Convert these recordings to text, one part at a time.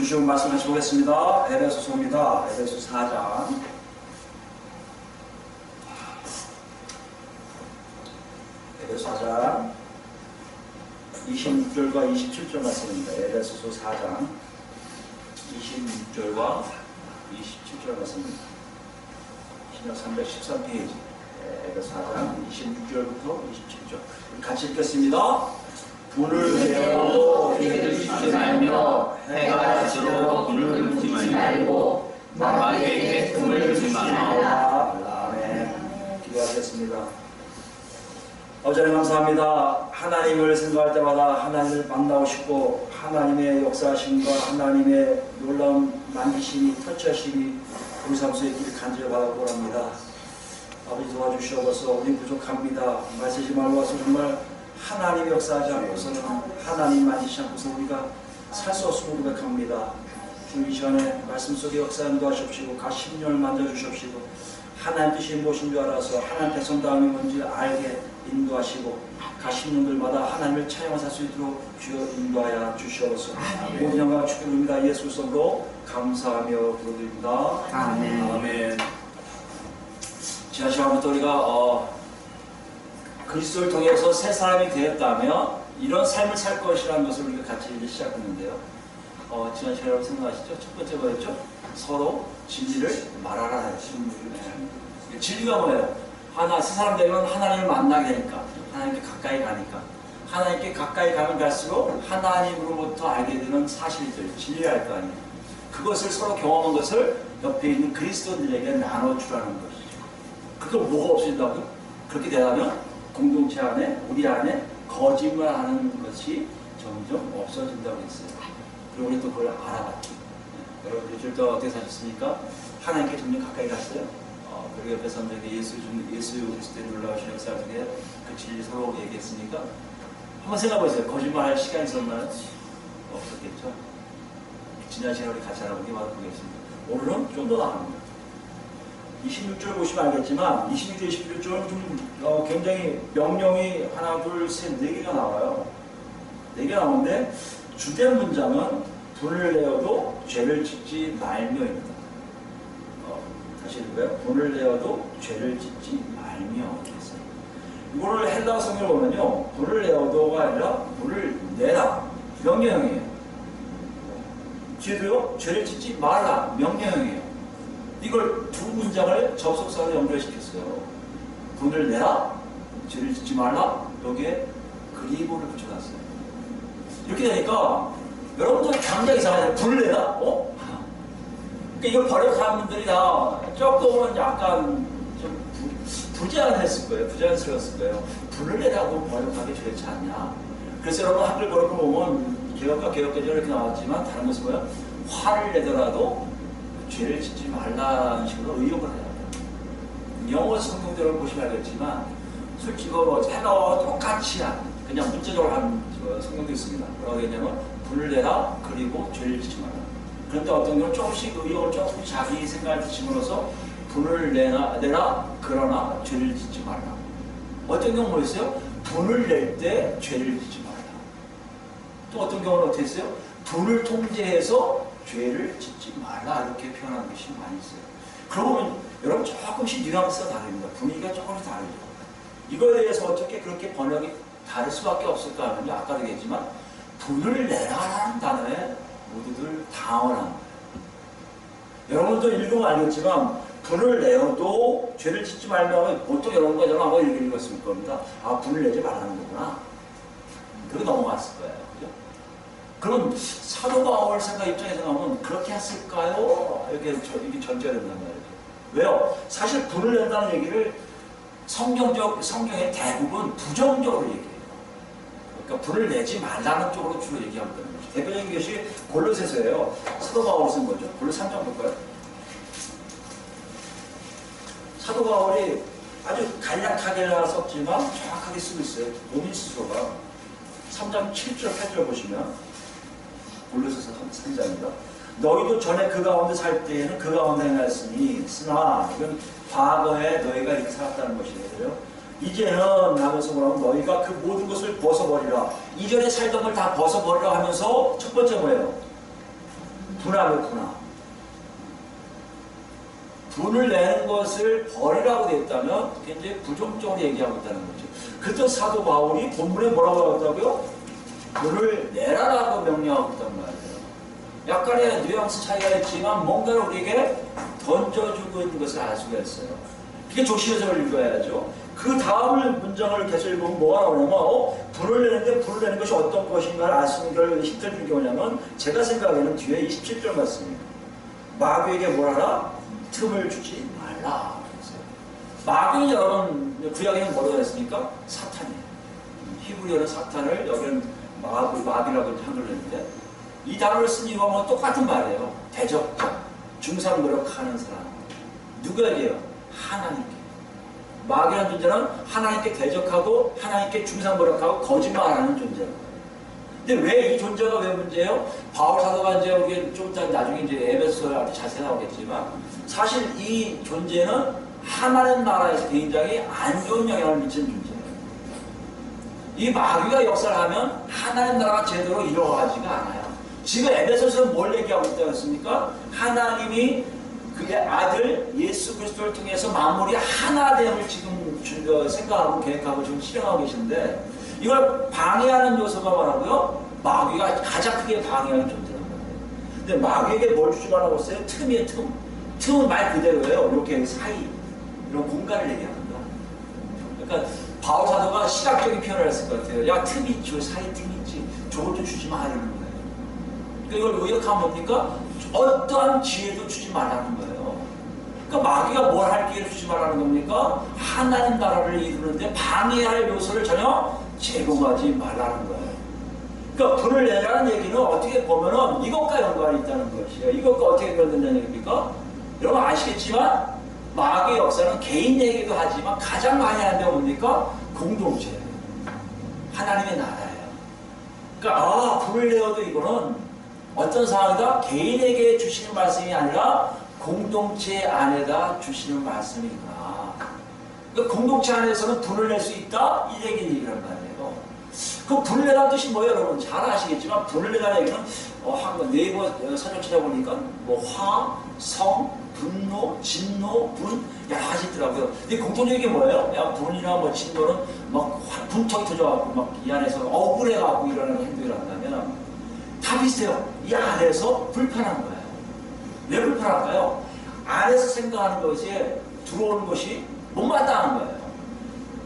주시온 말씀 같이 보겠습니다. 에베소서입니다. 에베소 4장. 에베소 4장 26절과 27절 말씀입니다. 에베소서 4장 26절과 27절 말씀입니다. 신약 313페이지 에베소 4장 26절부터 27절 같이 읽겠습니다. 불을 내어도 해를 잇지 말며 해가 지도록 불을 끄지 말고 마귀에게 틈을 주지 말라. 아멘. 기도하겠습니다. 어제는 감사합니다. 하나님을 생각할 때마다 하나님을 만나고 싶고 하나님의 역사하심과 하나님의 놀라운 만지심이 터치하심이 우리 삶 속에 있기를 간절히 바라고 합니다. 아버지 도와주시옵소서. 우리 부족합니다. 말쓰지 말고 와서 정말 하나님의 역사하지 않고서는 하나님 만지지 않고서 우리가 살 수 없음을 고백합니다. 주님 이 시간에 말씀 속에 역사 인도하시옵시고 가심령을 만져주시옵시고 하나님 뜻이 무엇인 줄 알아서 하나님 백성다움이 뭔지 알게 인도하시고 가심령들마다 하나님을 찬양하며 살 수 있도록 주여 인도하여 주시옵소서. 모든 영광을 주께 드립니다. 예수 성으로 감사하며 부르드립니다. 아멘. 아멘. 지난 시간부터 우리가 그리스도를 통해서 새 사람이 되었다면 이런 삶을 살 것이라는 것을 우리가 같이 이제 시작했는데요. 지난 시간에 생각하시죠? 첫 번째 뭐였죠? 서로 진리를 말하라. 진리가 뭐예요? 새 사람 되면 하나님을 만나게 되니까, 하나님께 가까이 가니까, 하나님께 가까이 가면 갈수록 하나님으로부터 알게 되는 사실들, 진리랄 거 아니에요. 그것을 서로 경험한 것을 옆에 있는 그리스도인들에게 나눠주라는 것이죠. 그거 뭐가 없어진다고요? 그렇게 되면 공동체 안에, 우리 안에 거짓말하는 것이 점점 없어진다고 했어요. 그리고 우리 또 그걸 알아봤죠. 여러분 일주일 동안 어떻게 사셨습니까? 하나님께 점점 가까이 갔어요. 그리고 옆에 사람들에게 예수 그리스도의 놀라우신 역사 중에 그 진리 서로 얘기했으니까 한번 생각해보세요. 거짓말할 시간이 있었나요? 없었겠죠. 지난 시간에 우리 같이 알아보기 바라보겠습니다. 오늘은 좀 더 나갑니다. 26절 보시면 알겠지만 26절, 27절은 좀 굉장히 명령이 하나, 둘, 셋, 네 개가 나와요. 네 개 나오는데 주된 문장은 분을 내어도 죄를 짓지 말며입니다. 다시 읽어요. 분을 내어도 죄를 짓지 말며 했어요. 이거를 헬라어 성경을 보면요. 분을 내어도가 아니라 분을 내라. 명령이에요. 뒤에도요. 죄를 짓지 말라. 명령이에요. 이걸 두 문장을 접속사로 연결시켰어요. 분을 내라, 죄를 짓지 말라, 여기에 그리고를 붙여놨어요. 이렇게 되니까 여러분들 굉장히 이상하잖아요. 분을 내라? 그러니까 이걸 번역한 사람들이 다 조금은 약간 좀 부자연했을 거예요. 부자연스러웠을 거예요. 분을 내라고 번역하기 좋지 않냐. 그래서 여러분 한글 번역을 보면 개혁과 개혁까지 이렇게 나왔지만 다른 것은 뭐야? 화를 내더라도 죄를 짓지 말라는 식으로 의역을 해야 돼요. 영어 성경대로 보시면 알겠지만 솔직히 헬라어와 똑같이 그냥 문자적으로 한 성경도 있습니다. 뭐라고 했냐면 분을 내라 그리고 죄를 짓지 말라. 그런데 어떤 경우는 조금씩 의역을 조금 자기 생각을 뒤집어서 분을 내라 그러나 죄를 짓지 말라. 어떤 경우는 뭐였어요? 분을 낼 때 죄를 짓지 말라. 또 어떤 경우는 어떻게 했어요? 분을 통제해서 죄를 짓지 말라 이렇게 표현하는 것이 많이 있어요. 그러면 여러분 조금씩 뉘앙스가 다릅니다. 분위기가 조금씩 다르죠. 이거에 대해서 어떻게 그렇게 번역이 다를 수밖에 없을까 하면 아까도 얘기했지만 분을 내라라는 단어에 모두들 당황합니다. 여러분도 읽으면 알겠지만 분을 내어도 죄를 짓지 말면 보통 여러분과 저는 아마 읽었을 겁니다. 분을 내지 말라는 거구나. 그렇게 넘어갔을 거예요. 그럼 사도 바울 생각 입장에서 나오면 그렇게 했을까요? 이렇게 전제가 된단 말이죠. 왜요? 사실 분을 낸다는 얘기를 성경의 대부분 부정적으로 얘기해요. 그러니까 분을 내지 말라는 쪽으로 주로 얘기하고 있다는 거죠. 대표적인 것이 골로새서예요. 사도 바울이 쓴 거죠. 골로새 3장 볼까요? 사도 바울이 아주 간략하게 썼지만 정확하게 쓰고 있어요. 본인 스스로가 3장 7절 8절 보시면 골로새서 3장입니다. 너희도 전에 그 가운데 살 때에는 그 가운데 행하였으니 쓰나 이건 과거에 너희가 이렇게 살았다는 것이래요. 이제는 하면서 뭐라고 너희가 그 모든 것을 벗어버리라. 이전에 살던 걸 다 벗어버리라 하면서 첫 번째 뭐예요? 분하겠구나. 분을 내는 것을 버리라고 되어 있다면 굉장히 부정적으로 얘기하고 있다는 거죠. 그때 사도 바울이 본문에 뭐라고 하다고요? 분을 내라라고 명령하고 있단 말이에요. 약간의 뉘앙스 차이가 있지만 뭔가를 우리에게 던져주고 있는 것을 알 수가 있어요. 그게 조심해서 읽어야죠. 그 다음 문장을 계속 읽으면 뭐가 나오냐면 불을 내는데 불을 내는 것이 어떤 것인가를 알 수 있는 걸 힌트를 주는 게 뭐냐면 제가 생각하기에는 뒤에 27절 말씀입니다. 마귀에게 뭘 하라? 틈을 주지 말라. 마귀는 여러분 구약에는 뭐라고 했습니까? 사탄이에요. 히브리어는 사탄을 여기는 마귀라고 한글로 했는데 이 단어를 쓴 이유가 똑같은 말이에요. 대적자, 중상 노력하는 사람. 누구에게요? 하나님께. 마귀라는 존재는 하나님께 대적하고 하나님께 중상 노력하고 거짓말하는 존재예요. 근데 왜 이 존재가 왜 문제예요? 바울 사도가 이제 우리 좀 나중에 이제 에베소서에 자세히 나오겠지만 사실 이 존재는 하나님 나라에서 굉장히 안 좋은 영향을 미치는 존재예요. 이 마귀가 역사를 하면 하나님 나라가 제대로 이루어가지가 않아요. 지금 에베소서는 뭘 얘기하고 있다고 했습니까? 하나님이 그의 아들 예수 그리스도를 통해서 만물이 하나 됨을 지금 생각하고 계획하고 지금 실행하고 계신데 이걸 방해하는 요소가 뭐라고요? 마귀가 가장 크게 방해하는 존재란 말이에요. 근데 마귀에게 뭘 주지 말라고 했어요? 틈이에요, 틈. 틈은 말 그대로예요. 이렇게 사이, 이런 공간을 얘기하는 거. 그러니까 바울 사도가 시각적인 표현을 했을 것 같아요. 야, 틈이 있죠. 사이 틈이 있지. 저걸 좀 주지 말라는 거예요. 그러니까 이걸 의역하면 뭡니까? 어떠한 지혜도 주지 말라는 거예요. 그러니까 마귀가 뭘 할 기회를 주지 말라는 겁니까? 하나님 나라를 이루는데 방해할 요소를 전혀 제공하지 말라는 거예요. 그러니까 불을 내라는 얘기는 어떻게 보면은 이것과 연관이 있다는 것이에요. 이것과 어떻게 연관된다는 얘기입니까? 여러분 아시겠지만 마귀의 역사는 개인에게도 하지만 가장 많이 하는 게 뭡니까? 공동체예요. 하나님의 나라예요. 그러니까 불을 내어도 이거는 어떤 상황이다? 개인에게 주시는 말씀이 아니라 공동체 안에다 주시는 말씀이구나. 그러니까 공동체 안에서는 불을 낼 수 있다? 이 얘기란 말이에요. 그 불을 내라는 뜻이 뭐예요, 여러분? 잘 아시겠지만 불을 내라는 얘기는 네이버 서적 찾아보니까 화, 성, 분노, 진노, 분 여러 가지 있더라고요. 근데 공통적인 게 뭐예요? 야, 분이나 진노는 막 분통이 터져갖고 막 이 안에서 억울해갖고 일어나는 행동을 한다면 다 비슷해요. 이 안에서 불편한 거예요. 왜 불편할까요? 안에서 생각하는 것이 들어오는 것이 못마땅한 거예요.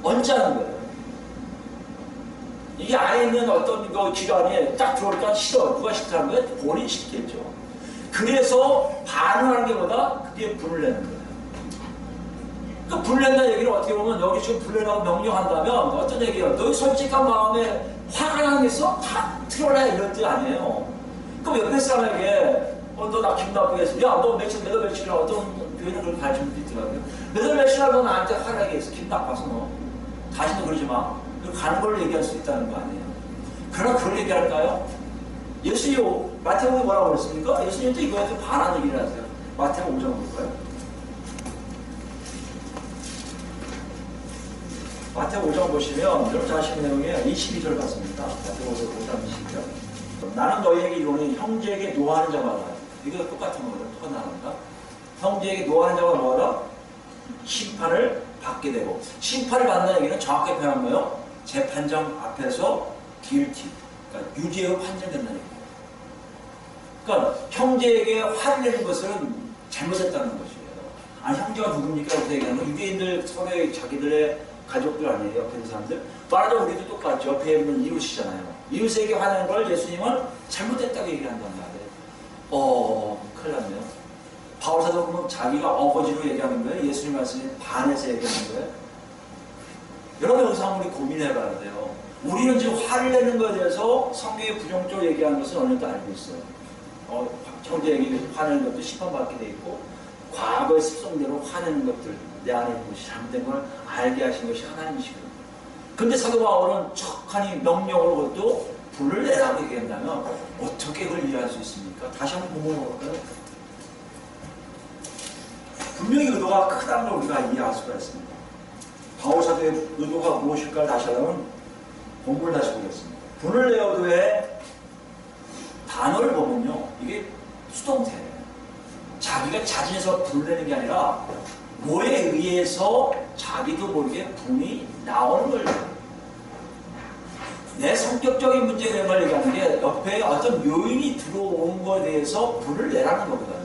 언짢은 거예요. 이게 안에 있는 어떤 그 기관에 딱 들어오니까 싫어. 누가 싫다는 거예요? 본인이 싫겠죠. 그래서 반응하는 게 뭐다? 그게 불을 내는 거예요. 그 불을 낸다는 얘기는 어떻게 보면 여기 지금 불을 내라고 명령한다면 어떤 얘기예요? 너희 솔직한 마음에 화가 나는 게 있어? 다 틀어라 이런 뜻 아니에요. 그럼 옆에 사람에게 너 나 기분 나쁘게 했어. 야, 너 몇월 며칠이라 어떤 교회는 그렇게 가르치는 분도 있더라고요. 몇월 며칠이라 너 나한테 화나게 했어. 기분 나빠서 너. 다시는 그러지 마. 가는 걸 얘기할 수 있다는 거 아니에요. 그러나 그걸 얘기할까요? 예수님, 마태복음에 뭐라고 그랬습니까? 예수님도 이거에 좀 반한 얘기를 하세요. 마태복음 5장 볼까요? 마태복음 5장 보시면 여러분 잘 아시는 내용에 22절 같습니다. 마태복음 5장 22절. 나는 너희에게 이르노니 형제에게 노하는 자가 나아요. 이거 똑같은 거예요. 똑같은 단어입니다. 형제에게 노하는 자가 뭐하라? 심판을 받게 되고, 심판을 받는다는 얘기는 정확하게 표현한 거예요. 재판장 앞에서 guilty, 그러니까 유죄로 판정된다는 얘기예요. 그러니까 형제에게 화를 내는 것은 잘못했다는 것이에요. 아니 형제가 누굽니까? 라고 얘기하는 건 유대인들 서로의 자기들의 가족들 아니에요. 옆에 있는 사람들. 말하자면 우리도 똑같죠. 옆에 있는 이웃이잖아요. 이웃에게 화내는 걸 예수님은 잘못했다고 얘기를 한단 말이에요. 큰일 났네요. 바울 사도 그러면 자기가 어거지로 얘기하는 거예요? 예수님 말씀에 반해서 얘기하는 거예요? 여러분 여기서 한번 우리 고민해봐야 돼요. 우리는 지금 화를 내는 것에 대해서 성경에 부정적으로 얘기하는 것은 어느 정도 알고 있어요. 형제에게 화내는 것도 심판받게 돼 있고 과거의 습성대로 화내는 것들 내 안에 있는 것이 잘못된 걸 알게 하신 것이 하나님이시거든요. 근데 사도 바울은 척하니 명령으로 그것도 불을 내라고 얘기한다면 어떻게 그걸 이해할 수 있습니까? 다시 한번 본문을 볼까요? 분명히 의도가 크다는 걸 우리가 이해할 수가 있습니다. 바울 사도의 의도가 무엇일까를 다시 하려면 본문을 다시 보겠습니다. 불을 내어도의 단어를 보면요, 이게 수동태. 자기가 자진해서 불을 내는 게 아니라 뭐에 의해서 자기도 모르게 분이 나오는 거예요. 내 성격적인 문제에 대한 얘기하는 게 옆에 어떤 요인이 들어온 거에 대해서 분을 내라는 거거든요.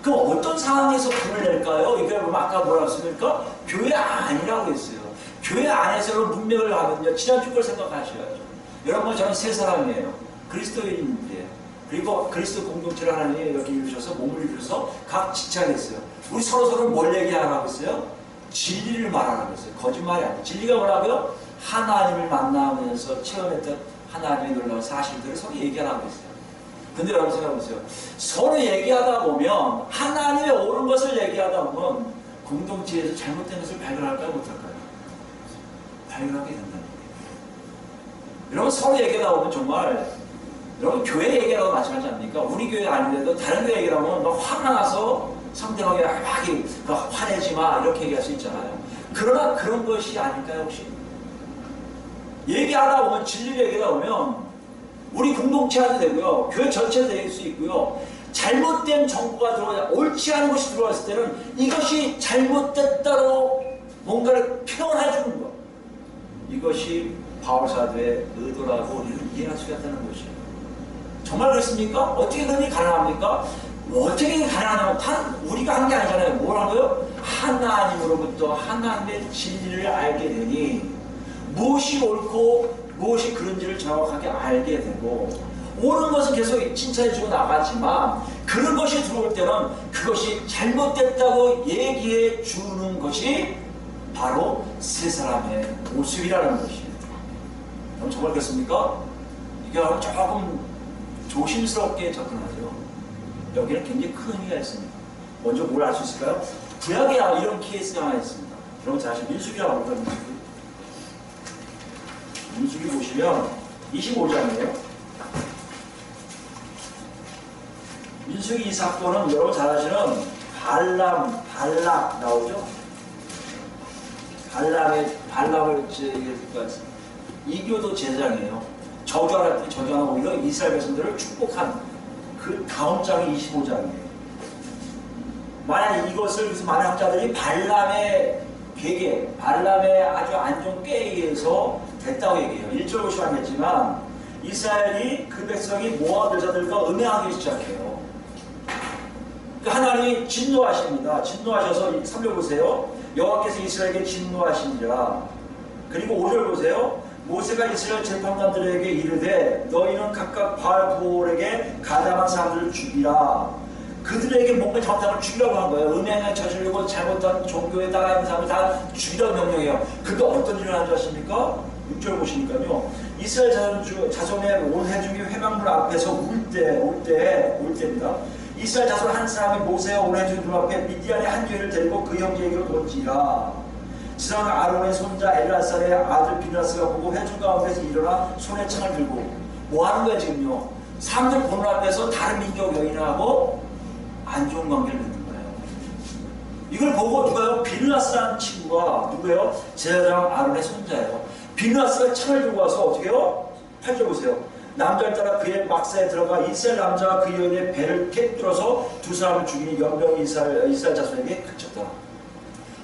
그럼 어떤 상황에서 분을 낼까요? 이게 아까 뭐라 했습니까? 교회 안이라고 했어요. 교회 안에서 문맥을 하면요. 지난주 걸 생각하셔야죠. 여러분, 저는 세 사람이에요. 그리스도인인데, 그리고 그리스도 공동체를 하나님이 이렇게 이루셔서 몸을 이루셔서 각 직장에 있어요. 우리 서로 뭘 얘기하라고 했어요? 진리를 말하라고 했어요. 거짓말이 아니에요. 진리가 뭐라고요? 하나님을 만나면서 체험했던 하나님의 놀라운 사실들을 서로 얘기하라고 했어요. 근데 여러분 생각해보세요. 서로 얘기하다 보면 하나님의 옳은 것을 얘기하다 보면 공동체에서 잘못된 것을 발견할까요? 못할까요? 발견하게 된다는 거예요. 여러분 서로 얘기하다 보면 정말 여러분 교회 얘기하고 마찬가지 아닙니까? 우리 교회 아니래도 다른 교회 얘기하면 막 화가 나서 상대방이 막 화내지 마 이렇게 얘기할 수 있잖아요. 그러나 그런 것이 아닐까요 혹시? 얘기하다 보면 진리를 얘기하다 보면 우리 공동체 안에 되고요. 교회 전체도 될 수 있고요. 잘못된 정보가 들어오냐 옳지 않은 것이 들어왔을 때는 이것이 잘못됐다고 뭔가를 표현해 주는 것. 이것이 바울사도의 의도라고 우리는 이해할 수 있다는 것이에요. 정말 그렇습니까? 어떻게 그런 일이 가능합니까? 어떻게 가능하냐면 우리가 한 게 아니잖아요. 뭐라고요? 하나님으로부터 하나님의 진리를 알게 되니 무엇이 옳고 무엇이 그런지를 정확하게 알게 되고 옳은 것은 계속 칭찬해주고 나가지만 그런 것이 들어올 때는 그것이 잘못됐다고 얘기해 주는 것이 바로 세 사람의 모습이라는 것이에요. 그럼 정말 그렇습니까? 이게 조금 조심스럽게 접근하죠. 여기는 굉장히 큰 의미가 있습니다. 먼저 뭘 알 수 있을까요? 구약에 이런 케이스가 하나 있습니다. 여러분 잘 아시죠? 민수기라고 합니다. 민수기 보시면 25장이에요. 민수기 이 사건은 여러분 잘 아시는 발락 나오죠? 발락을 이교도 제사장이에요. 저주할 때 저주하고 오히려 이스라엘 백성들을 축복한 그 다음 장이 25장이에요. 만약 이것을 그래서 많은 학자들이 발람의 계계, 발람의 아주 안 좋은 꾀에 의해서 됐다고 얘기해요. 1절 보시면 알겠지만 이스라엘이 그 백성이 모압 여자들과 음행하기 시작해요. 하나님이 진노하십니다. 진노하셔서 3절 보세요. 여호와께서 이스라엘에게 진노하시니라. 그리고 5절 보세요. 모세가 이스라엘 재판관들에게 이르되 너희는 각각 바알보올에게 가담한 사람들을 죽이라. 그들에게 뭔가 잘못한 죽이라고 한 거예요. 음행에 저지르고 잘못한 종교에 따라 있는 사람을 다 죽이라고 명령해요. 그게 어떤 일을 하는 줄 아십니까? 6절 보시니까요. 이스라엘 자손의 온 회중이 회막문 앞에서 올 때입니다. 이스라엘 자손 한 사람이 모세와 온 회중 눈앞에 미디안의 한 죄를 데리고 그 형제에게로 던지라. 지상 아론의 손자 엘라살의 아들 비느하스가 보고 회중 가운데서 일어나 손에 창을 들고 뭐 하는 거야 지금요? 사람들 보는 앞에서 다른 민족 여인하고 안 좋은 관계를 맺는 거예요. 이걸 보고 누가요? 비느하스라는 친구가 누구예요? 제사장 아론의 손자예요. 비느하스가 창을 들고 와서 어떻게 해요? 8절 보세요. 남자를 따라 그의 막사에 들어가 이스라엘 남자가 그 여인의 배를 깨뜨려서 두 사람을 죽이니 연병이 이스라엘 자손에게 그쳤다.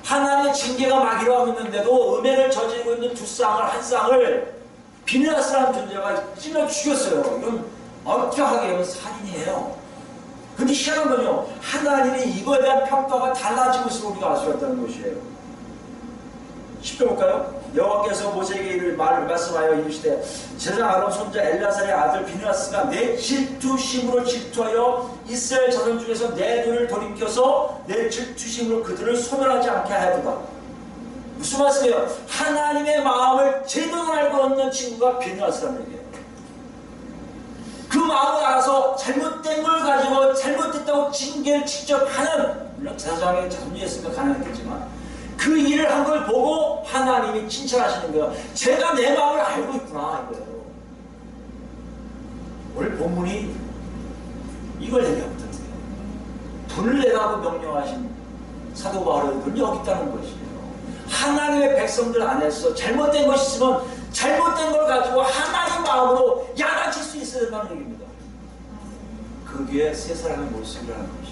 하나님의 징계가 막 일어나고 있는데도 음행을 저지르고 있는 한 쌍을 비느하스라는 존재가 찔러 죽였어요. 이건 엄격하게 살인이에요. 근데 희한한 건요, 하나님이 이거에 대한 평가가 달라지고 있음을 우리가 알 수 있다는 것이에요. 10절 볼까요? 여호와께서 모세에게 말씀하여 이르시되 제사장 아론 손자 엘라살의 아들 비느하스가 내 질투심으로 질투하여 이스라엘 자손 중에서 내 눈을 돌이켜서 내 질투심으로 그들을 소멸하지 않게 하였다. 무슨 말씀이에요? 하나님의 마음을 제대로 알고 있는 친구가 비느하스라는 얘기예요. 그 마음을 알아서 잘못된 걸 가지고 잘못됐다고 징계를 직접 하는, 물론 제사장의 자손이었으니까 가능했겠지만 그 일을 한 걸 보고 하나님이 칭찬하시는 거예요. 제가 내 마음을 알고 있구나 이거예요. 오늘 본문이 이걸 얘기하고 있는 거예요. 분을 내라고 명령하신 사도 바울의 분이 여기 있다는 것이에요. 하나님의 백성들 안에서 잘못된 것이 있으면 잘못된 걸 가지고 하나님 마음으로 야단칠 수 있어야 된다는 얘기입니다. 그 그게 세 사람의 모습이라는 것이.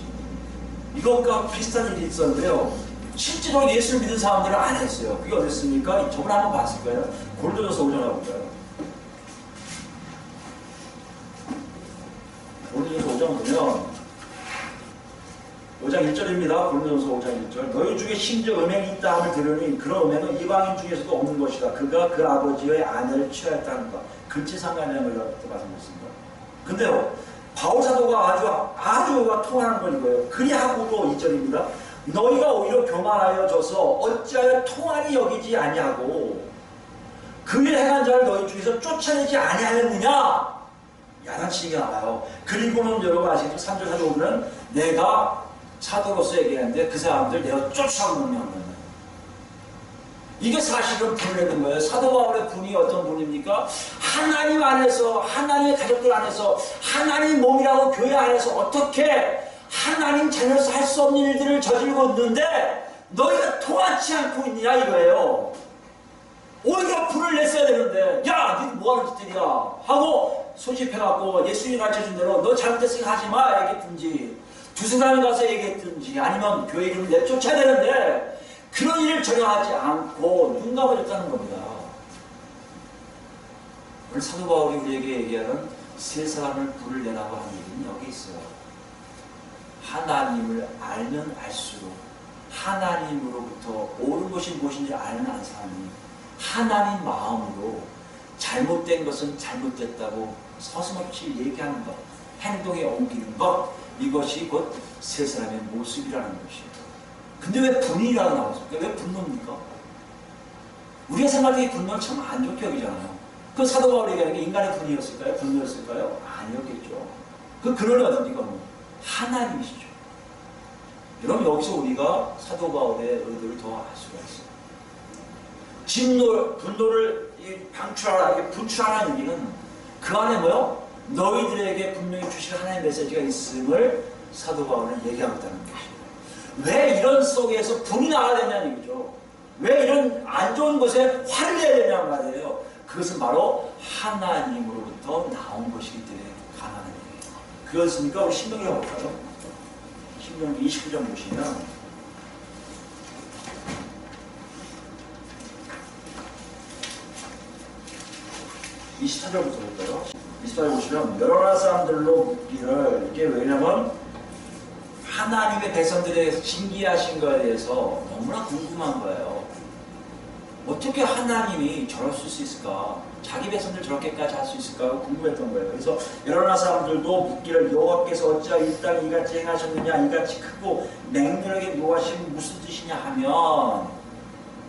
이것과 비슷한 일이 있었는데요. 실제로 예수를 믿은 사람들은 안 했어요. 그게 어딨습니까? 저번에 한번 봤을 거예요. 고린도전서 5장 가볼까요? 고린도전서 5장 보면 5장 1절입니다. 고린도전서 5장 1절. 너희 중에 심지어 음행이 있다 함을 들으니 그런 음행은 이방인 중에서도 없는 것이다. 그가 그 아버지의 아내를 취하였다는 것. 근치상간이라는 걸 말씀드렸습니다. 근데요, 바울 사도가 아주 통하는 건 이거예요. 그리하고도 2절입니다. 너희가 오히려 교만하여져서 어찌하여 통하니 여기지 아니하고 그의 행한 자를 너희 중에서 쫓아내지 아니하였느냐? 야단치기가 나와요. 그리고는 여러분 아시죠? 3절 4절 보면 내가 사도로서 얘기하는데 그 사람들 내가 쫓아오는 거예요. 이게 사실은 분류되는 거예요. 사도 바울의 분이 어떤 분입니까? 하나님 안에서, 하나님의 가족들 안에서, 하나님 몸이라고 교회 안에서 어떻게 하나님 자녀로서 할 수 없는 일들을 저지르고 있는데 너희가 통하지 않고 있느냐 이거예요. 오히려 불을 냈어야 되는데 야, 니 뭐하는 짓들이야 하고 소집해갖고 예수님이 가르쳐준 대로 너 잘못했으니까 하지마 얘기했든지 두세 사람이 가서 얘기했든지 아니면 교회 이름을 내쫓아야 되는데 그런 일을 전혀 하지 않고 눈 감아줬다는 겁니다. 오늘 사도 바울이 우리에게 얘기하는 세 사람을 불을 내라고 하는 얘기는 여기 있어요. 하나님을 알면 알수록 하나님으로부터 옳은 것이 무엇인지 아는 한 사람이 하나님 마음으로 잘못된 것은 잘못됐다고 서슴없이 얘기하는 것, 행동에 옮기는 것, 이것이 곧 세 사람의 모습이라는 것이에요. 근데 왜 분이라고 나왔습니까? 왜 분노입니까? 우리가 생각하기에 분노는 참 안 좋게 여기잖아요. 그 사도 바울이 얘기하는 게 인간의 분이었을까요? 분노였을까요? 아니었겠죠. 그 근원은 어딥니까? 하나님이시죠. 여러분 여기서 우리가 사도 바울의 의도를 더 알 수가 있어요. 진노, 분노를 방출하라, 분출하라는 얘기는 그 안에 뭐요? 너희들에게 분명히 주실 하나님의 메시지가 있음을 사도 바울은 얘기하고 있다는 것이에요. 왜 이런 속에서 분이 나야 되냐는 얘기죠. 왜 이런 안 좋은 것에 화를 내야 되냐는 말이에요. 그것은 바로 하나님으로부터 나온 것이기 때문에 가능한 얘기예요. 그렇습니까? 우리 신명기 볼까요? 신명기 29장 보시면 24절부터 볼까요? 24절 보시면 여러 나라 사람들로 묻기를 이게 왜냐면 하나님의 백성들에 대해서 징계하신 것에 대해서 너무나 궁금한 거예요. 어떻게 하나님이 저럴 수 있을까? 자기 백성들 저렇게까지 할 수 있을까? 궁금했던 거예요. 그래서 여러 나라 사람들도 묻기를 여호와께서 어찌하여 이 땅에 이같이 행하셨느냐? 이같이 크고 맹렬하게 노하심이 무슨 뜻이냐 하면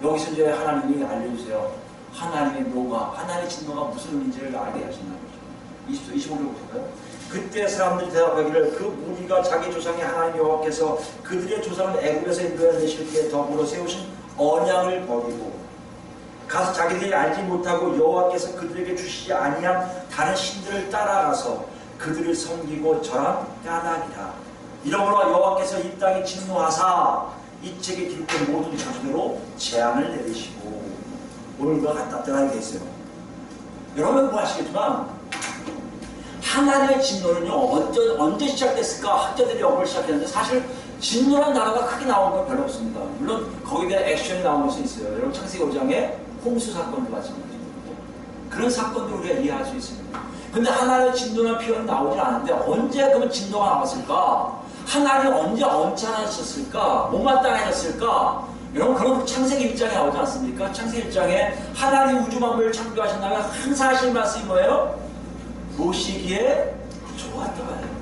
여기서 이제 하나님이 알려주세요. 하나님의 노가, 하나님의 진노가 무슨 의미인지를 알게 하신다는 거죠. 25절 볼까요? 그때 사람들이 대답하기를 그 무리가 자기 조상의 하나님 여호와께서 그들의 조상을 애굽에서 인도해내실 때 더불어 세우신 언약을 버리고 가서 자기들이 알지 못하고 여호와께서 그들에게 주시지 아니한 다른 신들을 따라가서 그들을 섬기고 절한 까닭이라. 이러므로 여호와께서 이 땅에 진노하사 이 책에 기록된 모든 자손으로 재앙을 내리시고 오늘과 같다 돼 있어요. 여러분 뭐 아시겠지만 하나님의 진노는요 언제 시작됐을까? 학자들이 연구를 시작했는데 사실 진노라는 단어가 크게 나오는 건 별로 없습니다. 물론 거기에 대한 액션이 나오는 것이 있어요. 여러분 창세기 5장에 홍수 사건도 마찬가지입니다. 그런 사건도 우리가 이해할 수 있습니다. 근데 하나님의 진노라는 표현이 나오질 않는데 언제 그러면 진노가 나왔을까? 하나님 언제 언짢아졌을까? 못마땅해졌을까? 여러분 그런 창세기 1장에 나오지 않습니까? 창세기 1장에 하나님 우주 만물을 창조하신 다음에 항상 하신 말씀이 뭐예요? 보시기에 좋았더라요.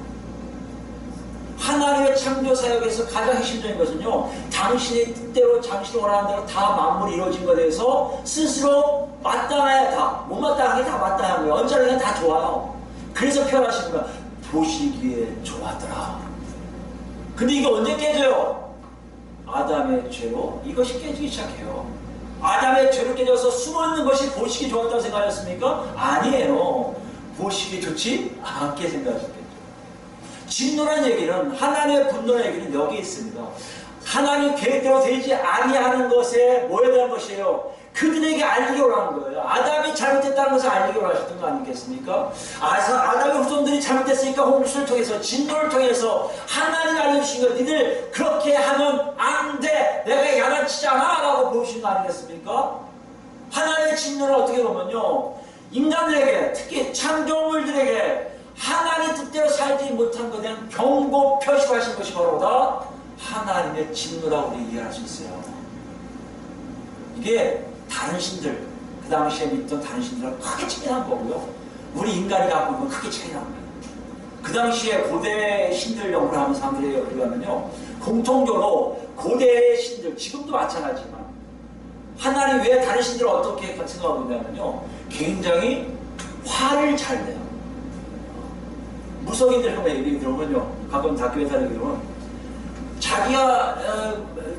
하나님의 창조 사역에서 가장 핵심적인 것은요, 당신의 뜻대로 당신이 원하는 대로 다 만물이 이루어진 것에 대해서 스스로 마땅해야 다, 못 마땅한 게 다 마땅한 거예요. 언짢은 게 다 좋아요. 그래서 표현하신 거야. 보시기에 좋았더라. 근데 이게 언제 깨져요? 아담의 죄로 이것이 깨지기 시작해요. 아담의 죄로 깨져서 숨어있는 것이 보시기 좋았다고 생각하셨습니까? 아니에요. 보시기 좋지 않게 생각하셨겠죠. 진노란 얘기는 하나님의 분노의 얘기는 여기 있습니다. 하나님 계획대로 되지 아니하는 것에 뭐에 대한 것이에요? 그들에게 알리게 오라는 거예요. 아담이 잘못됐다는 것을 알리게 오라셨던 거 아니겠습니까? 아담의 후손들이 잘못됐으니까 홍수를 통해서 진노를 통해서 하나님이 알려주신 거, 니들 그렇게 하면 안 돼, 내가 야단치잖아 라고 보여주신 거 아니겠습니까? 하나님의 진노를 어떻게 보면요, 인간들에게, 특히 창조물들에게 하나님의 뜻대로 살지 못한 것에 대한 경고 표시하신 것이 바로다 하나님의 진노라고 우리 이해할 수 있어요. 이게 다른 신들, 그 당시에 믿던 다른 신들하고 크게 차이 난 거고요. 우리 인간이 갖고 있는 건 크게 차이 난 거예요. 그 당시에 고대 신들 연구를 하는 사람들에 의하면요, 공통적으로 고대의 신들, 지금도 마찬가지지만 하나님 왜 다른 신들을 어떻게 생각하고 있냐면요, 굉장히 화를 잘 내요. 무속인들 얘기 들어보면요, 가끔 다큐멘터리 보면 자기가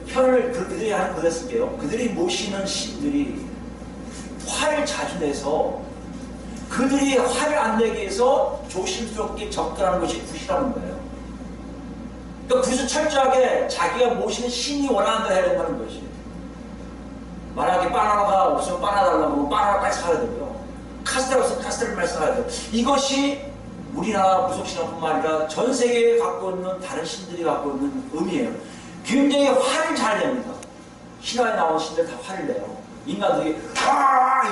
편을 그들이 하는 그대로 쓸게요. 그들이 모시는 신들이 화를 자주 내서 그들이 화를 안 내기 위해서 조심스럽게 접근하는 것이 굿이라는 거예요. 그러니까 굿은 철저하게 자기가 모시는 신이 원하는 대로 해야 된다는 것이. 만약에 바나나가 없으면 바나나 달라고 하면 바나나 빨리 사야 되고요. 카스테라 없으면 카스테라를 빨리 사야 돼요. 이것이 우리나라 무속신앙뿐만 아니라 전 세계에 갖고 있는 다른 신들이 갖고 있는 의미예요. 굉장히 화를 잘 냅니다. 신화에 나온 신들 다 화를 내요. 인간들이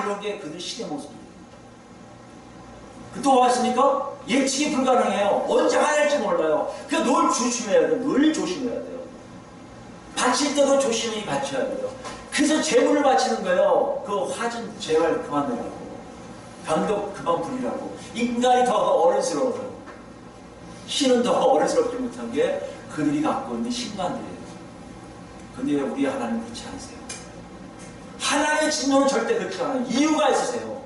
이런 게 그들 신의 모습이에요. 또 왔습니까? 예측이 불가능해요. 언제 화낼지 몰라요. 그러니까 늘 조심해야 돼요. 늘 조심해야 돼요. 바칠 때도 조심히 바쳐야 돼요. 그래서 제물을 바치는 거예요. 그 화 좀 제발 그만 내라고. 병도 그만 부리라고. 인간이 더 어른스러워요. 신은 더 어른스럽지 못한 게 그들이 갖고 있는 신관들이에요. 근데 왜 우리 하나님 그렇지 않으세요? 하나님의 진노는 절대 그렇지 않아요. 이유가 있으세요.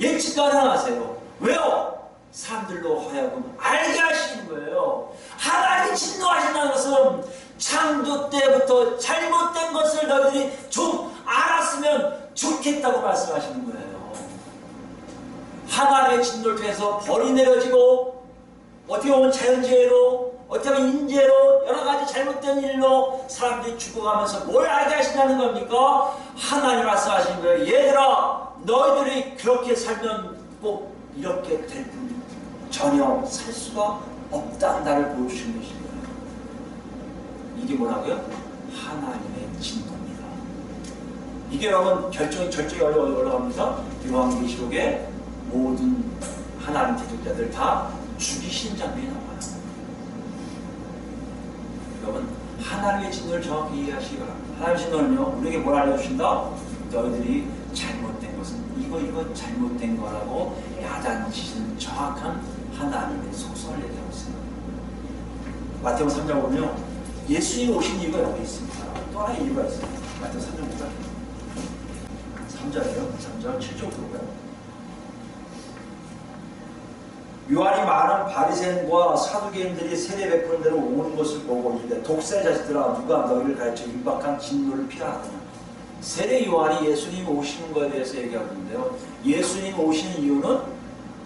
예측 가능하세요. 왜요? 사람들로 하여금 알게 하시는 거예요. 하나님이 진노하신다는 것은 창조 때부터 잘못된 것을 너희들이 좀 알았으면 좋겠다고 말씀하시는 거예요. 하나님의 진노를 통해서 벌이 내려지고 어떻게 보면 자연재해로, 어떻게 보면 인재로, 여러가지 잘못된 일로 사람들이 죽어가면서 뭘 알게 하신다는 겁니까? 하나님 말씀하시는 거예요. 얘들아, 너희들이 그렇게 살면 꼭 이렇게 될 뿐 전혀 살 수가 없다는 나를 보여주신 것인 거예요. 이게 뭐라고요? 하나님의 진노입니다. 이게 여러분 절정이 올라갑니다. 요한계시록에 모든 하나님 대적자들 다 죽이신 장면이 나와요. 여러분, 하나님의 진노를 정확히 이해하시기 바랍니다. 하나님의 진노는요, 우리에게 뭘 알려주신다? 너희들이 잘못된 것은 이거 잘못된 거라고 야단치시는 정확한 하나님의 소설을 얘기하고 있어요. 마태복음 3장 보면 예수님이 오신 이유가 여기 있습니다. 또 하나의 이유가 있어요. 마태복음 3장 보자. 3절이에요. 3절 7절 보고요. 요한이 많은 바리새인과 사두개인들이 세례 베푸는 데로 오는 것을 보고 이르되 독사의 자식들아, 누가 너희를 가르쳐 임박한 진노를 피하라 하더냐. 세례 요한이 예수님 오시는 것에 대해서 얘기하는데요, 예수님 오시는 이유는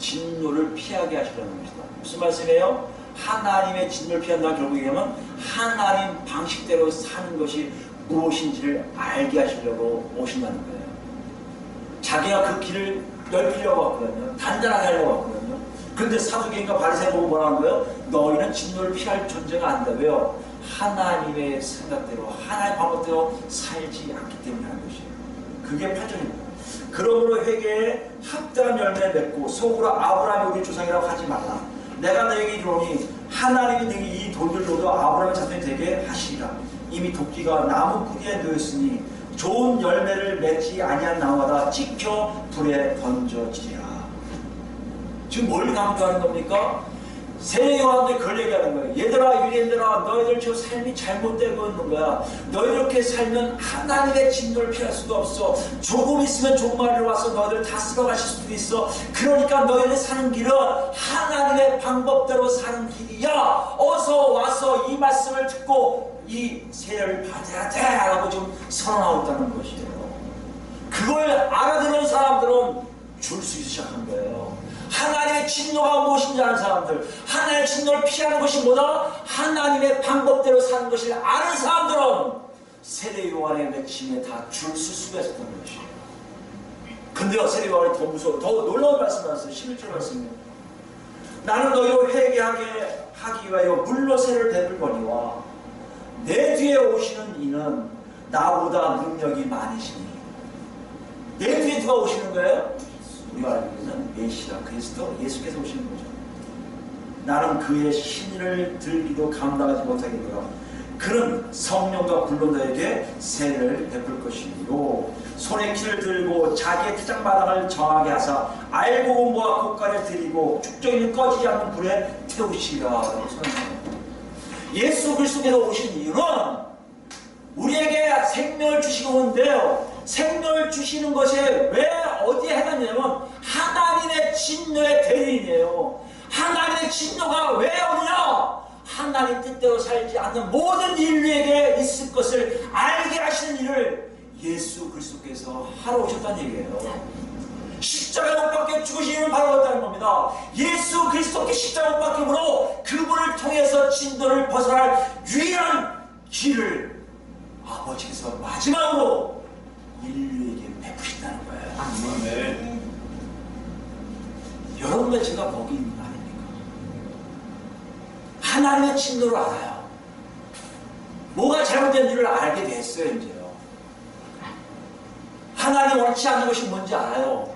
진노를 피하게 하시려는 것이다. 무슨 말씀이에요? 하나님의 진노를 피한다는 결국 얘기하면 하나님 방식대로 사는 것이 무엇인지를 알게 하시려고 오신다는 거예요. 자기가 그 길을 넓히려고 왔거든요. 단단하게 하려고 왔거든요. 그런데 사두개인과 바리새인 보고 뭐라는 거예요? 너희는 진노를 피할 존재가 아니다. 왜요? 하나님의 생각대로, 하나님의 방법대로 살지 않기 때문에 하는 것이에요. 그게 8절입니다. 그러므로 회개에 합당한 열매를 맺고 속으로 아브라함이 우리 조상이라고 하지 말라. 내가 너에게 이르노니 하나님이 너에게 이 돌들로도 아브라함의 자손이 되게 하시리라. 이미 도끼가 나무 뿌리에 놓였으니 좋은 열매를 맺지 아니한 나무마다 찍혀 불에 던져지리라. 지금 뭘 강조하는 겁니까? 세례 요한들이 그걸 얘기하는 거예요. 얘들아, 유대인들아, 너희들 지금 삶이 잘못되고 있는 거야. 너희들 이렇게 살면 하나님의 진노를 피할 수도 없어. 조금 있으면 종말이 와서 너희들 다 쓸어가실 수도 있어. 그러니까 너희들 사는 길은 하나님의 방법대로 사는 길이야. 어서 와서 이 말씀을 듣고 이 세례를 받아야 돼 라고 지금 선언하고 있다는 것이에요. 그걸 알아듣는 사람들은 줄 수 있기 시작한 거예요. 하나님의 진노가 무엇인지 아는 사람들, 하나님의 진노를 피하는 것이 뭐다? 하나님의 방법대로 사는 것을 아는 사람들은 세례 요한의 외침에 다 줄 설 수가 있었던 것이에요. 근데요, 세례 요한이 더 무서워, 더 놀라운 말씀을 하셨어요. 11절 말씀이에요. 나는 너희를 회개하게 하기 위하여 물로 세례를 베풀거니와 내 뒤에 오시는 이는 나보다 능력이 많으시니. 내 뒤에 누가 오시는 거예요? 우리가 알고 있는 메시아 그리스도 예수께서 오시는 거죠. 나는 그의 신을 들기도 감당하지 못하겠노라. 그는 성령과 불로 너에게 세례를 베풀 것이요 손에 키를 들고 자기의 태장마당을 정하게 하사 알고 공부와 곡간에 드리고 축적이는 꺼지지 않는 불에 태우시리라 라고 선언합니다. 예수 그리스도께서 오신 이유는 우리에게 생명을 주시고 오는데요, 생명을 주시는 것이 왜 어디에 해당되냐면 하나님의 진노의 대리인이에요. 하나님의 진노가 왜 오느냐? 하나님 뜻대로 살지 않는 모든 인류에게 있을 것을 알게 하시는 일을 예수 그리스도께서 하러 오셨다는 얘기예요. 십자가 못 박혀 죽으시는 바로 그렇다는 겁니다. 예수 그리스도께 십자가 못 박힘으로 그분을 통해서 진노를 벗어날 유일한 길을 아버지께서 마지막으로 인류에게 베푸신다는 거예요. 아멘. 여러분과 제가 거기 있는 거 아닙니까? 하나님의 진노를 알아요. 뭐가 잘못된지를 알게 됐어요. 이제요. 하나님 원치 않는 것이 뭔지 알아요.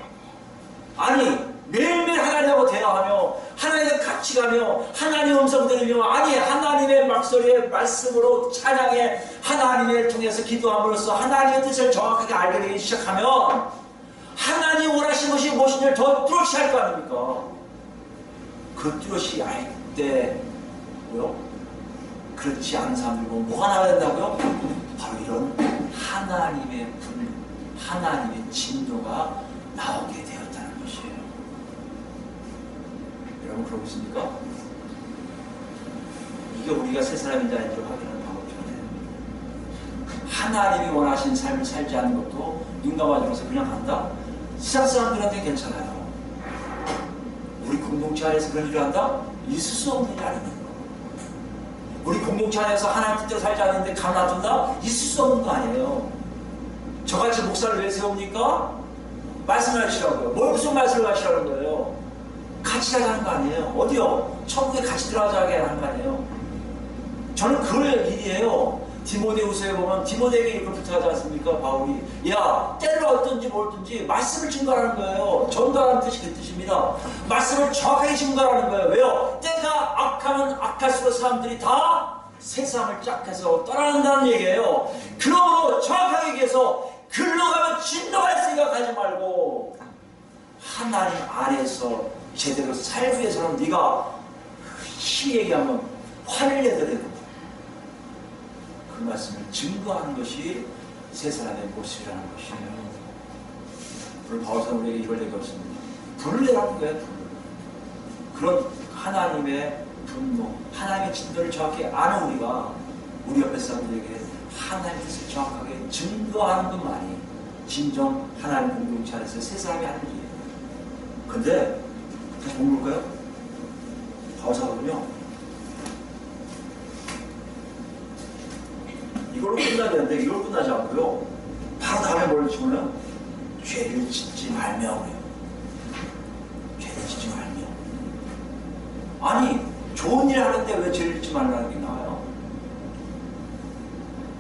아니 매일매일 하나님하고 대화하며 하나님과 같이 가며 하나님의 음성 들으며, 아니 하나님의 목소리의 말씀으로 찬양해 하나님을 통해서 기도함으로써 하나님의 뜻을 정확하게 알게 되기 시작하면 하나님 원하시는 것이 무엇인지를 더 뚜렷이 알 거 아닙니까? 그 뚜렷이 알 때 뭐요? 그렇지 않은 사람들이 뭐가 나와야 된다고요? 바로 이런 하나님의 불, 하나님의 진노가 나오게 되었다는 것이에요. 여러분 그러고 있습니까? 이게 우리가 새 사람인지 아닌지 확인하는 방법 중 하나예요. 하나님이 원하시는 삶을 살지 않는 것도 눈 감아주면서 그냥 간다? 세상 사람들한테는 괜찮아요. 우리 공동체 안에서 그런 일을 한다? 있을 수 없는 일이 아닙니다. 우리 공동체 안에서 하나님 뜻대로 살지 않는데 가만둔다? 있을 수 없는 거 아니에요. 저같이 목사를 왜 세웁니까? 말씀을 하시라고요. 무슨 말씀을 하시라는 거예요? 같이 가자는 거 아니에요. 어디요? 천국에 같이 들어가자게 하는 거 아니에요. 저는 그럴 일이에요. 디모데후서에 보면 디모데에게 이렇게 부탁하지 않습니까? 바울이 야 때를 얻든지 뭘든지 말씀을 증거하는 거예요. 전도하는 뜻이 그 뜻입니다. 말씀을 정확하게 증거하는 거예요. 왜요? 때가 악하면 악할수록 사람들이 다 세상을 짝해서 떠나간다는 얘기예요. 그러므로 정확하게 얘기해서 글로 가면 진노가 있으니까 가지 말고 하나님 안에서 제대로 살기 위해서는 네가 힘이 얘기하면 화를 내더라도 그 말씀을 증거하는 것이 세 사람의 모습이라는 것이에요. 오늘 바울사는 우리에게 이걸 얘기했습니다. 불을 내라는 거예요. 그런 하나님의 분노, 하나님의 진도를 정확히 아는 우리가 우리 옆에 사람들에게 하나님의 뜻을 정확하게 증거하는 것만이 진정 하나님 공동체 안에서 세 사람이 하는 일이에요. 근데 다시 볼까요? 바울사는요, 이걸로 끝나야 되는데 이걸로 끝나지 않고요, 바로 다음에 뭘 치면요, 죄를 짓지 말며 그래요. 죄를 짓지 말며. 아니 좋은 일 하는데 왜 죄를 짓지 말라는 게 나와요?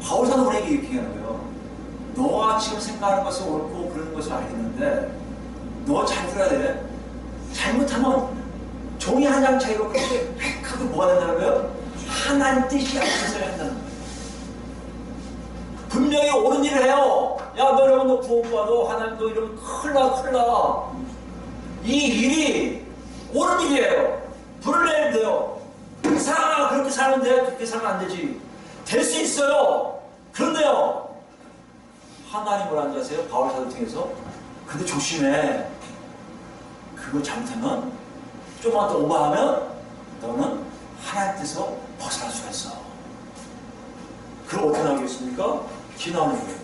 바울사는 우리에게 이렇게 얘기하는 거예요. 너가 지금 생각하는 것은 옳고 그러는 것을 알겠는데 너 잘 들어야 돼. 잘못하면 종이 한 장 차이로 그렇게 획하고 뭐가 된다는 거예요? 하나님 뜻이 아닌 것을 한다는 거예요. 분명히 옳은 일을 해요. 야, 너 이러면 너 구원받아. 하나님 너 이러면 큰일 나, 큰일 나. 이 일이 옳은 일이에요. 불을 내야 돼요. 사람아, 그렇게 살면 돼. 그렇게 살면 안 되지. 될 수 있어요. 그런데요, 하나님 뭐라는 줄 아세요? 바울사도 통해서. 근데 조심해. 그거 잘못하면, 좀만 더 오버하면 너는 하나님 뜻에서 벗어날 수가 있어. 그럼 어떻게 나오겠습니까? 기나오는 거예요.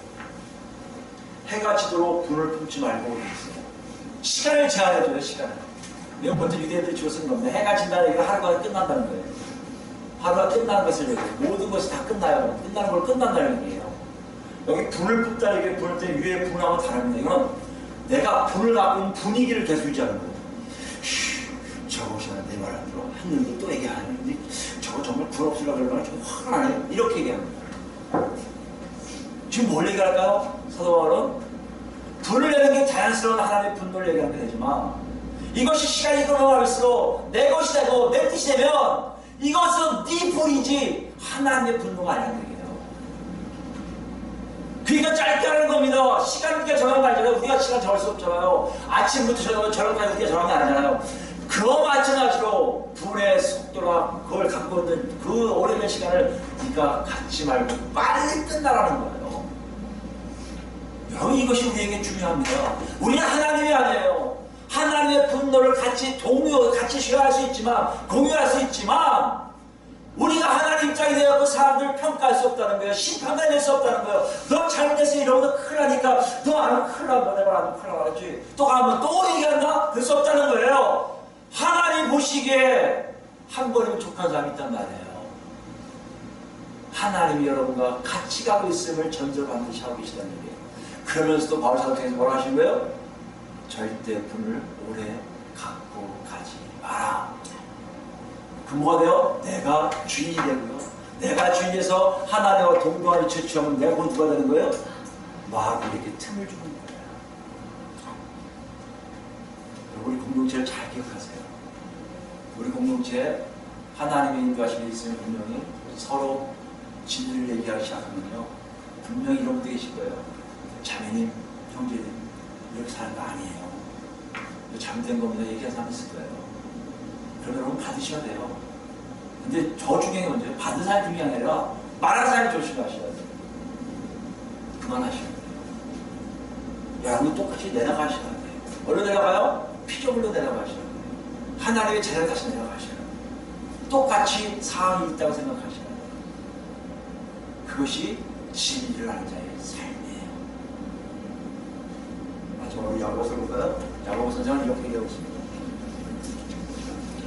해가 지도록 불을 품지 말고 그랬어요. 시간을 제한해줘요. 시간을. 몇 번째 유대인들이 주로 쓰는 겁니다. 해가 진다는 얘기가 하루가 끝난다는 거예요. 하루가 끝나는 것을 얘기해요. 모든 것이 다 끝나요. 끝나는 걸 끝난다는 얘기예요. 여기 불을 뿜다 이게 불 때 위에 분하고 다릅니다. 이건 내가 불을 갖고 있는 분위기를 계속 유지하는 거예요. 저것이 내 말 안 들어. 했는데 또 얘기 안 했는데 저거 정말 불 없으려고 그러나 좀 화가 나네. 이렇게 얘기합니다. 지금 뭘 얘기할까요? 사도 바울은 불을 내는 게 자연스러운 하나님의 분노를 얘기하는 게 되지만 이것이 시간이 흘러갈수록 내 것이 되고 내 뜻이 되면 이것은 네 불이지 하나님의 분노가 아니라는 얘기예요. 그러니까 짧게 하는 겁니다. 시간 우리가 정한 거 아니잖아요. 우리가 시간 정할 수 없잖아요. 아침부터 저녁까지 우리가 정한 게 아니잖아요. 그와 마찬가지로 불의 속도나 그걸 갖고 있는 그 오랜 시간을 네가 갖지 말고 빨리 끝나라는 거예요. 여러분 이것이 우리에게 중요합니다. 우리는 하나님이 아니에요. 하나님의 분노를 같이 쉐어할 수 있지만 공유할 수 있지만 우리가 하나님 입장이 되어 그 사람들을 평가할 수 없다는 거예요. 심판을 낼 수 없다는 거예요. 너 잘못해서 이러면 큰일 나니까 너 안 하면 큰일 나. 너 내가 안 하면 큰일 나겠지. 또 가면 또 얘기한다? 그럴 수 없다는 거예요. 하나님 보시기에 한 걸음 족한 사람이 있단 말이에요. 하나님이 여러분과 같이 가고 있음을 전제로 반드시 하고 계시다는 얘기예요. 그러면서도 바울 사도행전에서 뭐라 하신 거예요? 절대 분을 오래 갖고 가지 마라. 그 뭐가 돼요? 내가 주인이 되고요. 내가 주인에서 하나님과 동등한 위치에 취하면 내가 곧 누가 되는 거예요? 마귀에게 틈을 주는 거예요. 우리 공동체를 잘 기억하세요. 우리 공동체에 하나님의 인도하심이 있으면 분명히 서로 진리를 얘기하기 시작하면요. 분명히 이런 분들 계실 거예요. 자매님, 형제님, 이렇게 사는 거 아니에요. 잘못된 겁니다. 얘기하는 사람 있을 거예요. 그러면 여러분 받으셔야 돼요. 근데 저 중요한 게 뭔지 받은 사람이 중요한 게 아니라 말하는 사람이 조심하셔야 돼요. 그만하셔야 돼요. 여러분 똑같이 내려가셔야 돼요. 어디로 내려가요? 피조물로 내려가셔야 돼요. 하나님의 자녀 다시 내려가셔야 돼요. 똑같이 상황이 있다고 생각하셔야 돼요. 그것이 진리를 아는 자의 삶이에요. 마지막으로 야고보서 볼까요? 야고보 선생은 이렇게 얘기하고 있습니다.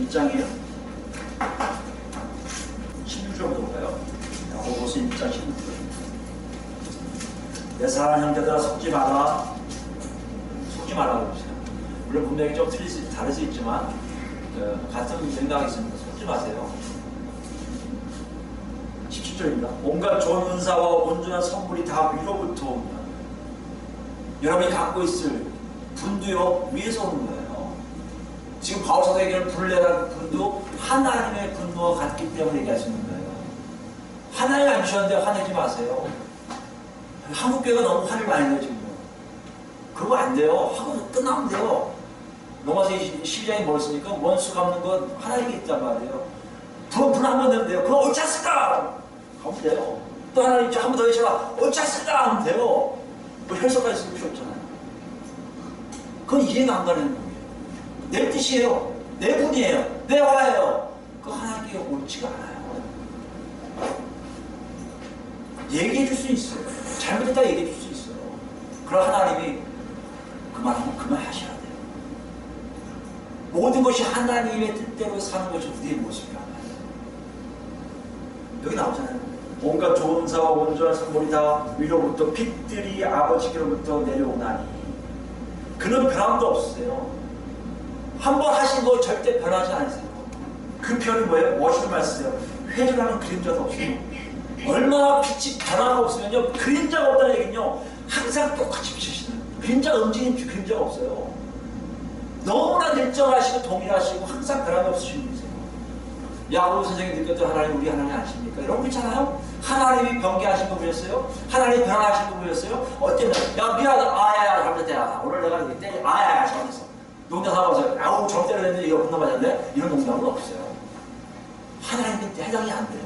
1장이에요. 16절부터 볼까요? 야고보서 1장 16절. 내 사랑하는 형제들아 속지 마라. 속지 말라고 그러세요. 물론 분명히 좀 다를 수 있지만 같은 생각이 있습니다. 속지 마세요. 17절입니다. 온갖 좋은 은사와 온전한 선물이 다 위로부터 오며 여러분이 갖고 있을 분도요 위에서 오는 거예요. 지금 바울 사도에게는 불내라는 분도 하나님의 분노와 같기 때문에 얘기하시는 거예요. 하나님 안 주셨는데 화내지 마세요. 한국교회가 너무 화를 많이 내요 지금. 그거 안 돼요. 하고 끝나면 돼요. 로마서 12장이 뭘 쓰니까 원수 갚는 건 하나님이 있단 말이에요. 분 한번 내면 돼요. 그럼 옳지 않습니까? 하면 돼요. 또 하나 있죠. 한 번 더 해줘라. 옳지 않습니까? 하면 돼요. 뭐 혈서까지 쓸 필요 없잖아요. 그건 이해가 안 가는 거예요. 내 뜻이에요. 내 분이에요. 내 화예요. 그거 하나님께 옳지가 않아요. 얘기해 줄 수 있어요. 잘못했다 얘기해 줄 수 있어요. 그럼 하나님이 그만하면 그만하셔야 돼요. 모든 것이 하나님의 뜻대로 사는 것이 우리의 모습이란 말이에요. 여기 나오잖아요. 온갖 좋은 사와 온전한 선물이 다 위로부터 빛들이 아버지께로부터 내려오나니 그는 변함도 없으세요. 한번 하신 거 절대 변하지 않으세요. 그 표현은 뭐예요? 무엇을 말씀하세요? 회전하는 그림자도 없어요. 얼마나 빛이 변화가 없으면요 그림자가 없다는 얘기는요 항상 똑같이 비추시는 그림자가 움직이는 그림자가 없어요. 너무나 일정하시고 동일하시고 항상 변함이 없으신 분이세요. 야고보 선생님이 느꼈던 하나님 우리 하나님 아십니까? 이런 거 있잖아요. 하나님이 변개하신 거 보셨어요? 하나님이 변화하신 거 보셨어요? 어때요? 야 미안하다. 아야야 잘못했다. 오늘 내가 이렇게 때리 아야야 잘못했어. 농담 삼아서 아우 정 때렸는데 이거 혼나 맞았네? 이런 농담은 없어요. 하나님은 해당이 안 돼요.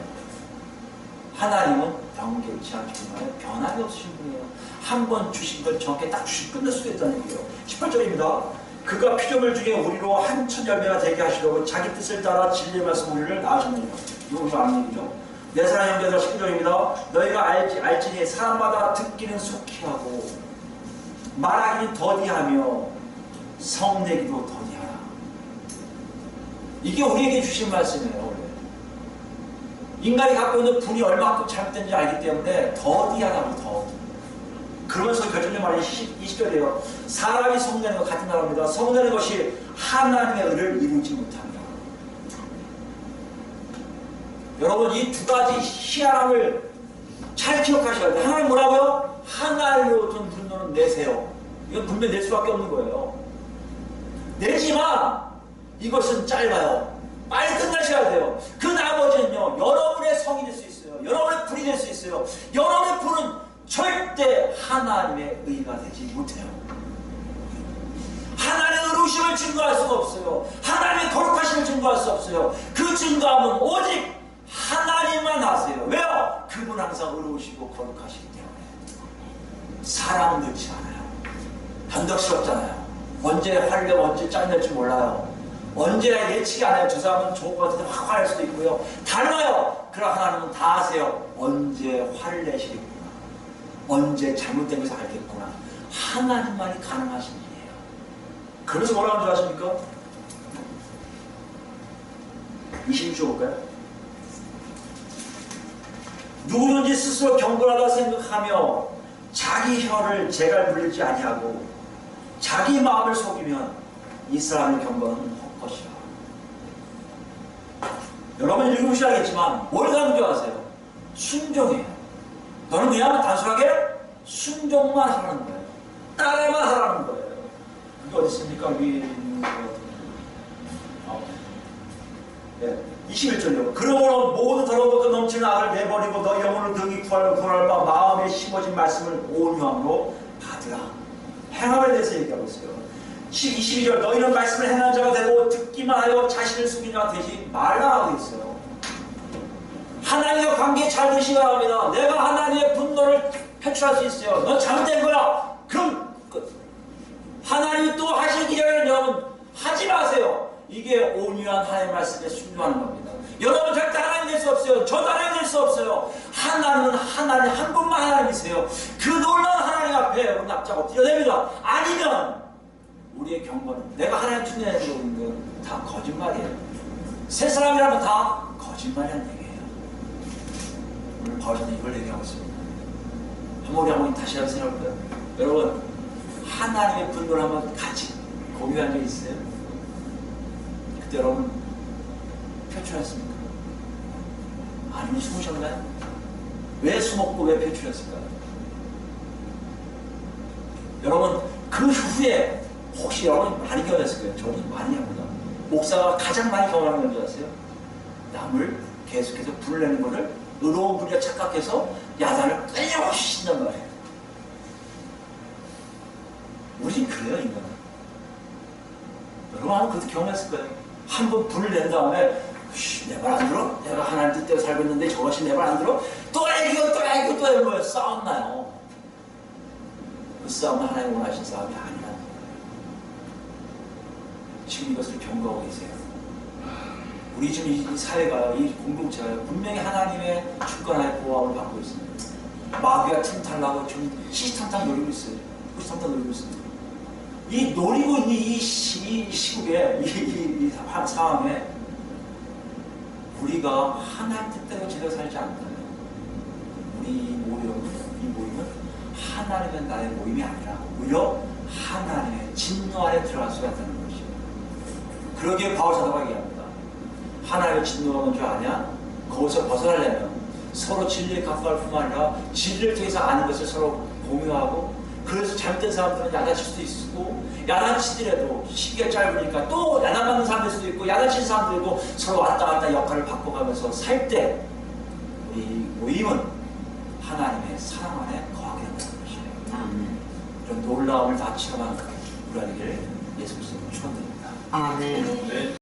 하나님은 변개치 않지만 변함이 없으신 분이에요. 한 번 주신 걸 정확히 딱 주시고 끝낼 수도 있다는 얘기예요. 18절입니다. 그가 피조물 중에 우리로 한천 열매가 되게 하시려고 자기 뜻을 따라 진리의 말씀 우리를 낳으셨느니라. 이거 우리가 아는 얘기죠. 내 사랑하는 형제들아 19절입니다. 너희가 알지니 사람마다 듣기는 속히 하고 말하기는 더디하며 성내기도 더디하라. 이게 우리에게 주신 말씀이에요. 원래. 인간이 갖고 있는 분이 얼마큼 잘못된지 알기 때문에 더디하다고 더디. 그러면서 결정적 말이 20절이에요. 사람이 성내는 것 같은 나라입니다. 성내는 것이 하나님의 의를 이루지 못합니다. 여러분 이 두 가지 희한함을 잘 기억하셔야 돼요. 하나님 뭐라고요? 하나님으로 든 분노는 내세요. 이건 분명히 낼 수밖에 없는 거예요. 내지만 이것은 짧아요. 빨리 끝나셔야 돼요. 그 나머지는요, 여러분의 성이 될 수 있어요. 여러분의 불이 될 수 있어요. 여러분의 불은 절대 하나님의 의가 되지 못해요. 하나님의 의로우심을 증거할 수가 없어요. 하나님의 거룩하심을 증거할 수 없어요. 그 증거함은 오직 하나님만 아세요. 왜요? 그분 항상 의로우시고 거룩하시기 때문에. 사람은 그렇지 않아요. 변덕스럽잖아요. 언제 화를 언제 짜증낼지 몰라요. 언제 예측이 안 해요. 저 사람은 좋은 것 같은데 확 화낼 수도 있고요. 달라요. 그러나 하나님은 다 아세요. 언제 화를 내시겠구나. 언제 잘못된 것을 알겠구나. 하나님만이 가능하신 일이에요. 그래서 뭐라고 하는 줄 아십니까? 26절 볼까요? 누구든지 스스로 경건하다 생각하며 자기 혀를 재갈 물리지 아니하고 자기 마음을 속이면 이 사람의 경건은 헛것이라. 여러분 읽으셔야겠지만 뭘 가는 줄 아세요? 순종이에요. 너는 그냥 단순하게 순종만 하라는 거예요. 따라만 하라는 거예요. 그게 어디 있습니까? 위에 있는 것 같은데. 21절이요. 그러므로 모든 더러운 것과 넘치는 악을 내버리고 너 영혼을 등이 구할 바 마음에 심어진 말씀을 온유함으로 받으라. 행함에 대해서 얘기하고 있어요. 22절 너희는 말씀을 행하는 자가 되고 듣기만 하여 자신을 숨기는 자가 되지 말라라고 있어요. 하나님과 관계 잘 되시기 바랍니다. 내가 하나님의 분노를 표출할 수 있어요. 넌 잘못된 거야. 그럼 하나님이 또 하실 기회는 여러분 하지 마세요. 이게 온유한 하나님의 말씀에 순종하는 겁니다. 여러분 절대 하나님 될 수 없어요. 저도 하나님 될 수 없어요. 하나님은 하나님 한 분만 하나님이세요. 그 놀라운 하나님 앞에 여러분 납작 엎드려야 됩니다. 아니면 우리의 경건은 내가 하나님 충전해서 있는 건 다 거짓말이에요. 세 사람이라면 다 거짓말이라는 얘기예요. 오늘 바울은 이걸 얘기하고 있습니다. 한번 우리 한번 다시 한번 생각해볼까요? 여러분 하나님의 분노를 한번 같이 공유한 적 있어요? 그때 여러분 표출했습니까? 아니면 숨으셨나요? 왜 숨었고 왜 표출했을까요? 여러분 그 후에 혹시 여러분 많이 경험했을 거예요. 저는 많이 합니다. 목사가 가장 많이 경험하는 건 줄 아세요? 남을 계속해서 불을 내는 것을 의로운 분이라 착각해서 야단을 끊임없이 신단 말이에요. 우린 그래요, 인간은. 여러분 아마 그것도 경험했을 거예요. 한 번 불을 낸 다음에 내 말 안 들어? 내가 하나님 뜻대로 살고 있는데 저것이 내 말 안 들어? 또 애기고 또 애기고 또 애기고 싸웠나요? 그 싸움은 하나님 원하신 싸움이 아니라는 거예요. 지금 이것을 경고하고 계세요. 우리 지금 이 사회가, 이 공동체가 분명히 하나님의 주권하에 보호함을 받고 있습니다. 마귀가 틈탈라고 지금 시시탐탐 노리고 있어요. 시시탐탐 노리고 있습니다. 이 노리고 있는 이 시국에, 이 상황에 우리가 하나님 뜻대로 제대로 살지 않다면 우리 이 모임은 하나님의 나의 모임이 아니라 오히려 하나님의 진노 안에 들어갈 수가 있다는 것이에요. 그러기에 바울 사도가 얘기합니다. 하나님의 진노가 뭔 줄 아냐? 거기서 벗어나려면 서로 진리에 가까울 뿐만 아니라 진리를 통해서 아는 것을 서로 공유하고, 그래서 잘못된 사람들은 야단칠 수도 있고, 야단치더라도 시기가 짧으니까 또 야단받는 사람일 수도 있고, 야단치는 사람도 있고, 서로 왔다 갔다 역할을 바꿔가면서 살 때 우리 모임은 하나님의 사랑 안에 거하게 된다는 것이에요. 이런 놀라움을 다 체험하는 우리 아이를 예수 그리스도로 축원드립니다. 아멘.